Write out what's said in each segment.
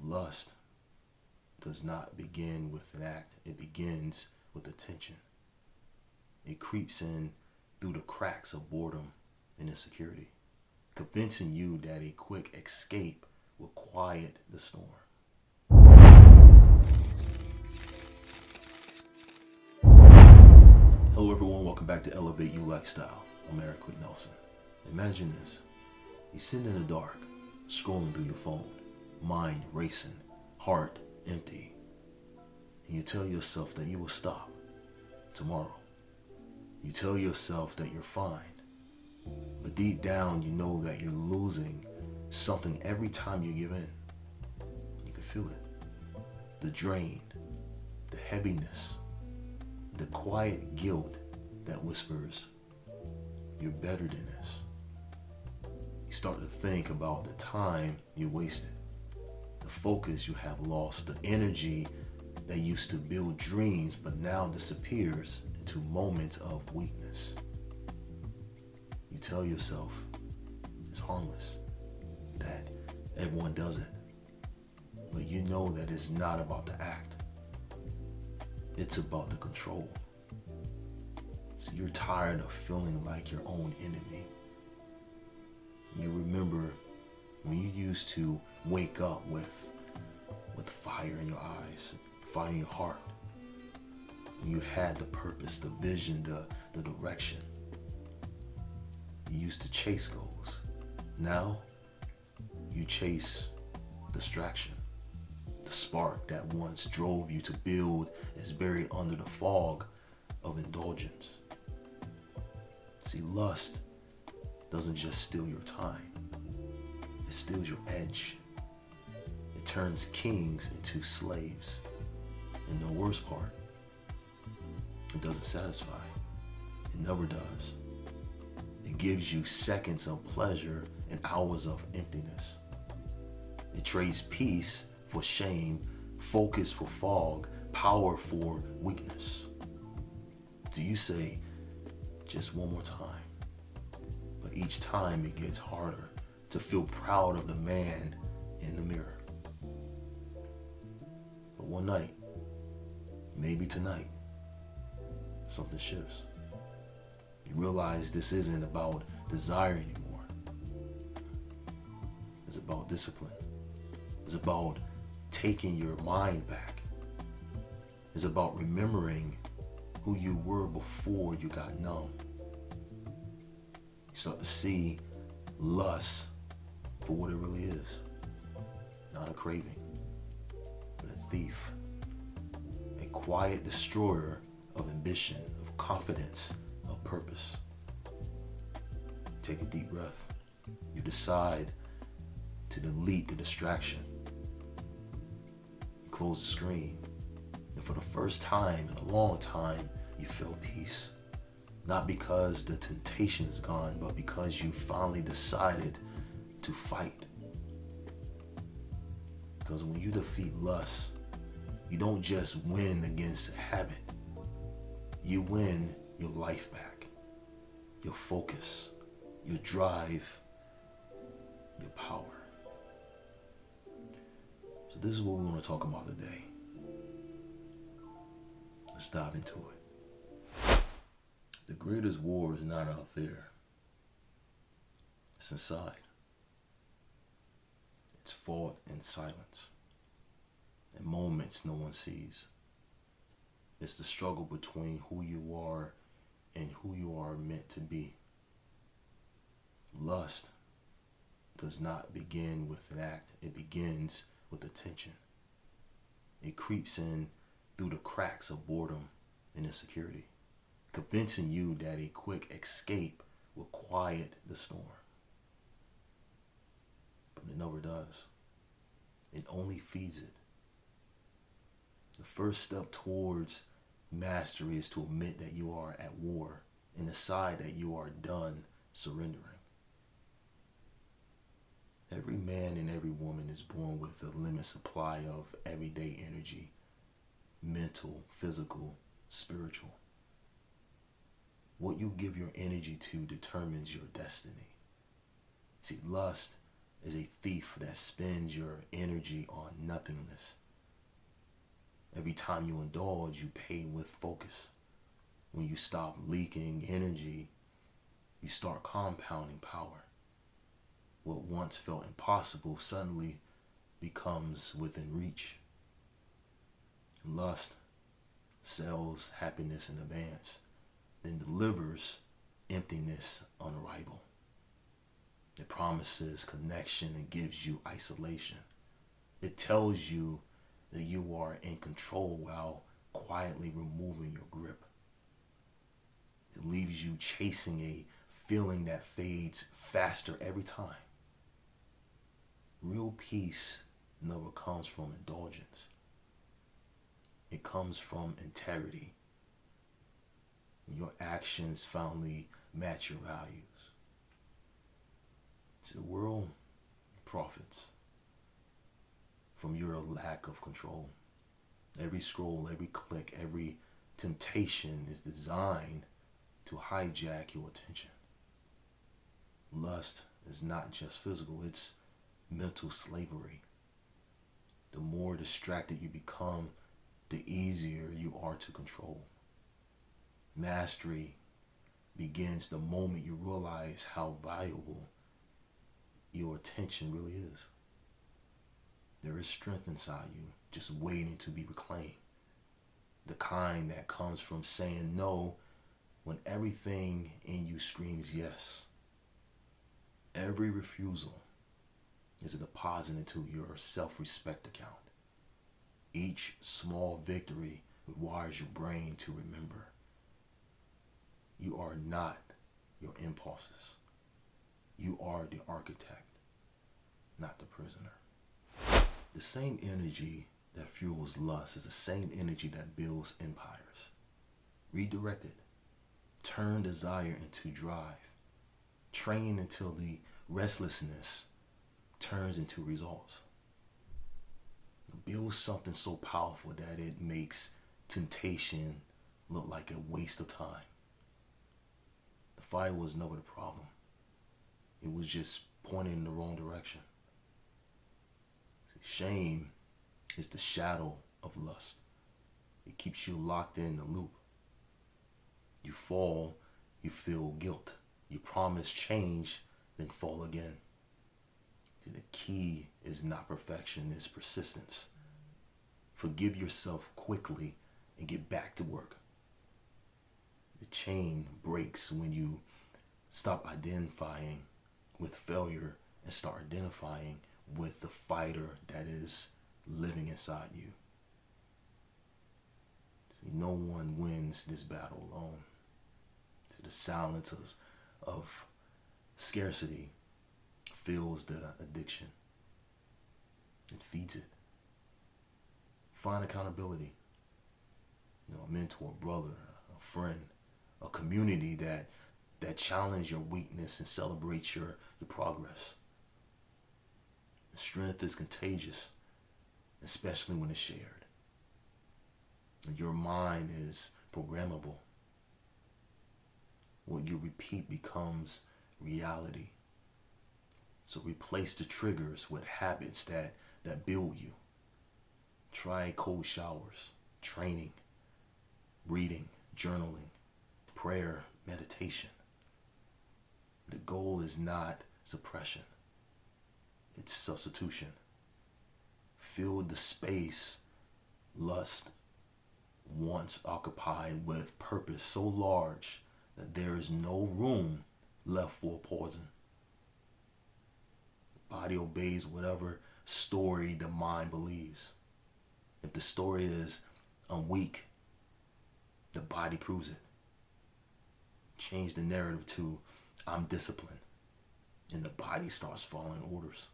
Lust does not begin with an act. It begins with attention. It creeps in through the cracks of boredom and insecurity, convincing you that a quick escape will quiet the storm. Hello everyone, welcome back to Elevate You Lifestyle. I'm Eric Nelson. Imagine this. You're sitting in the dark, scrolling through your phone, mind racing, heart empty. And you tell yourself that you will stop tomorrow. You tell yourself that you're fine. But deep down, you know that you're losing something every time you give in. You can feel it. The drain, the heaviness, the quiet guilt that whispers, you're better than this. You start to think about the time you wasted, the focus you have lost, the energy that used to build dreams but now disappears into moments of weakness. You tell yourself it's harmless, that everyone does it, but you know that it's not about the act. It's about the control. So you're tired of feeling like your own enemy. You remember when you used to wake up with fire in your eyes, fire in your heart. When you had the purpose, the vision, the direction. You used to chase goals. Now, you chase distraction. The spark that once drove you to build is buried under the fog of indulgence. See, lust doesn't just steal your time. It steals your edge. It turns kings into slaves. And the worst part, it doesn't satisfy. It never does. It gives you seconds of pleasure and hours of emptiness. It trades peace for shame, focus for fog, power for weakness. So you say, just one more time. But each time it gets harder to feel proud of the man in the mirror. But one night, maybe tonight, something shifts. You realize this isn't about desire anymore. It's about discipline. It's about taking your mind back. It's about remembering who you were before you got numb. You start to see lust for what it really is. Not a craving, but a thief. A quiet destroyer of ambition, of confidence, of purpose. Take a deep breath. You decide to delete the distraction. You close the screen. And for the first time in a long time, you feel peace. Not because the temptation is gone, but because you finally decided to fight. Because when you defeat lust, you don't just win against habit. You win your life back, your focus, your drive, your power. So this is what we want to talk about today. Let's dive into it. The greatest war is not out there. It's inside. It's fought in silence, in moments no one sees. It's the struggle between who you are and who you are meant to be. Lust does not begin with an act. It begins with attention. It creeps in through the cracks of boredom and insecurity, convincing you that a quick escape will quiet the storm. But it never does. It only feeds it. The first step towards mastery is to admit that you are at war and decide that you are done surrendering. Every man and every woman is born with a limited supply of everyday energy, mental, physical, spiritual. What you give your energy to determines your destiny. See, lust is a thief that spends your energy on nothingness. Every time you indulge, you pay with focus. When you stop leaking energy, you start compounding power. What once felt impossible suddenly becomes within reach. Lust sells happiness in advance, then delivers emptiness on arrival. It promises connection and gives you isolation. It tells you that you are in control while quietly removing your grip. It leaves you chasing a feeling that fades faster every time. Real peace never comes from indulgence. It comes from integrity. Your actions finally match your values. So the world profits from your lack of control. Every scroll, every click, every temptation is designed to hijack your attention. Lust is not just physical, it's mental slavery. The more distracted you become, the easier you are to control. Mastery begins the moment you realize how valuable your attention really is. There is strength inside you, just waiting to be reclaimed. The kind that comes from saying no when everything in you screams yes. Every refusal is a deposit into your self-respect account. Each small victory rewires your brain to remember you are not your impulses. You are the architect, not the prisoner. The same energy that fuels lust is the same energy that builds empires. Redirect it. Turn desire into drive. Train until the restlessness turns into results. Build something so powerful that it makes temptation look like a waste of time. The fire was never the problem. It was just pointing in the wrong direction. See, shame is the shadow of lust. It keeps you locked in the loop. You fall, you feel guilt. You promise change, then fall again. See, the key is not perfection, it's persistence. Forgive yourself quickly and get back to work. The chain breaks when you stop identifying with failure and start identifying with the fighter that is living inside you. See, no one wins this battle alone. See, the silence of scarcity fills the addiction and feeds it. Find accountability. A mentor, a brother, a friend, a community that challenge your weakness and celebrates your progress. Strength is contagious, especially when it's shared. Your mind is programmable. What you repeat becomes reality. So replace the triggers with habits that build you. Try cold showers, training, reading, journaling, prayer, meditation. The goal is not suppression. It's substitution. Fill the space lust once occupied with purpose so large that there is no room left for poison. The body obeys whatever story the mind believes. If the story is I'm weak, the body proves it. Change the narrative to I'm disciplined, and the body starts following orders.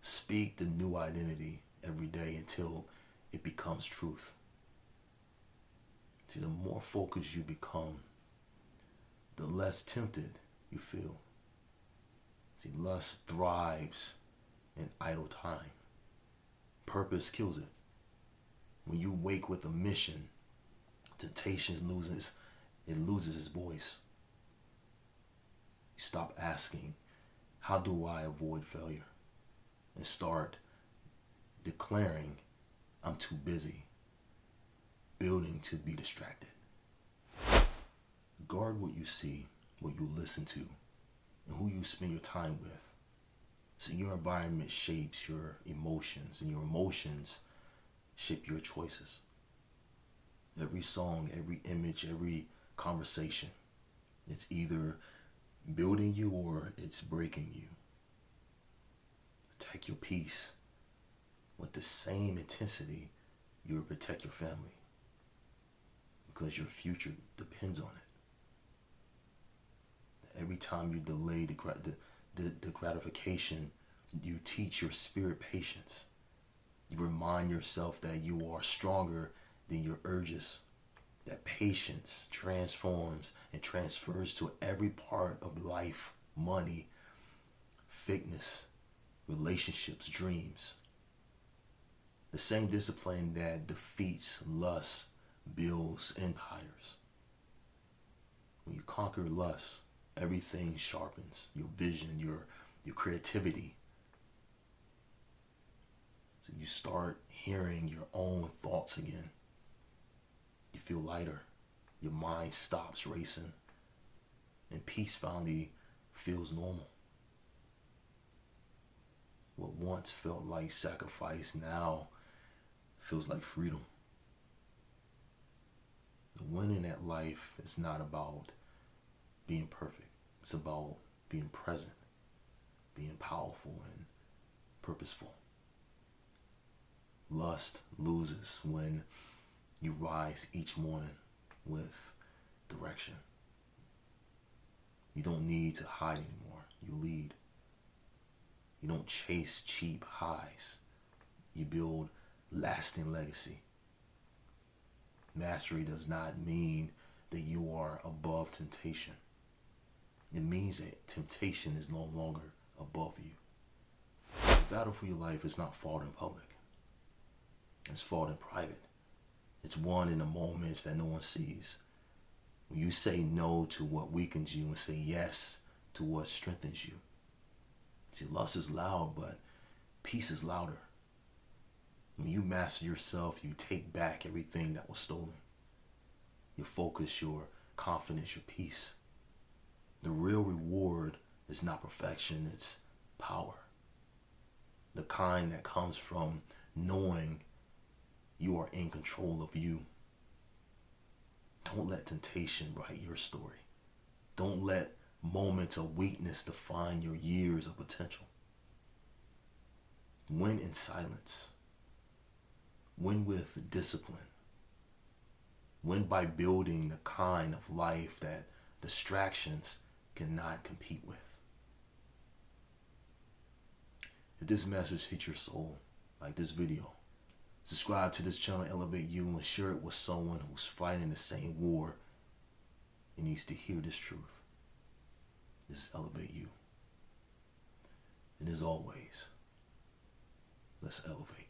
Speak the new identity every day until it becomes truth. See, the more focused you become, the less tempted you feel. See, lust thrives in idle time. Purpose kills it. When you wake with a mission, temptation loses its voice. You stop asking, How do I avoid failure? And start declaring I'm too busy building to be distracted. Guard what you see, what you listen to, and who you spend your time with. So your environment shapes your emotions, and your emotions shape your choices. Every song, every image, every conversation, it's either building you or it's breaking you. Protect your peace with the same intensity you will protect your family, because your future depends on it. Every time you delay the gratification, you teach your spirit patience. You remind yourself that you are stronger than your urges. That patience transforms and transfers to every part of life: money, fitness, relationships, dreams. The same discipline that defeats lust builds empires. When you conquer lust, everything sharpens: your vision, your creativity. So you start hearing your own thoughts again. You feel lighter. Your mind stops racing. And peace finally feels normal. What once felt like sacrifice now feels like freedom. The winning at life is not about being perfect. It's about being present, being powerful and purposeful. Lust loses when you rise each morning with direction. You don't need to hide anymore. You lead. You don't chase cheap highs. You build lasting legacy. Mastery does not mean that you are above temptation. It means that temptation is no longer above you. The battle for your life is not fought in public. It's fought in private. It's won in the moments that no one sees. When you say no to what weakens you and say yes to what strengthens you. See, lust is loud, but peace is louder. When you master yourself, you take back everything that was stolen. Your focus, your confidence, your peace. The real reward is not perfection, it's power. The kind that comes from knowing you are in control of you. Don't let temptation write your story. Don't let moments of weakness define your years of potential. Win in silence. Win with discipline. Win by building the kind of life that distractions cannot compete with. If this message hit your soul, like this video, subscribe to this channel, Elevate You, and share it with someone who's fighting the same war and needs to hear this truth. This is Elevate You. And as always, let's elevate.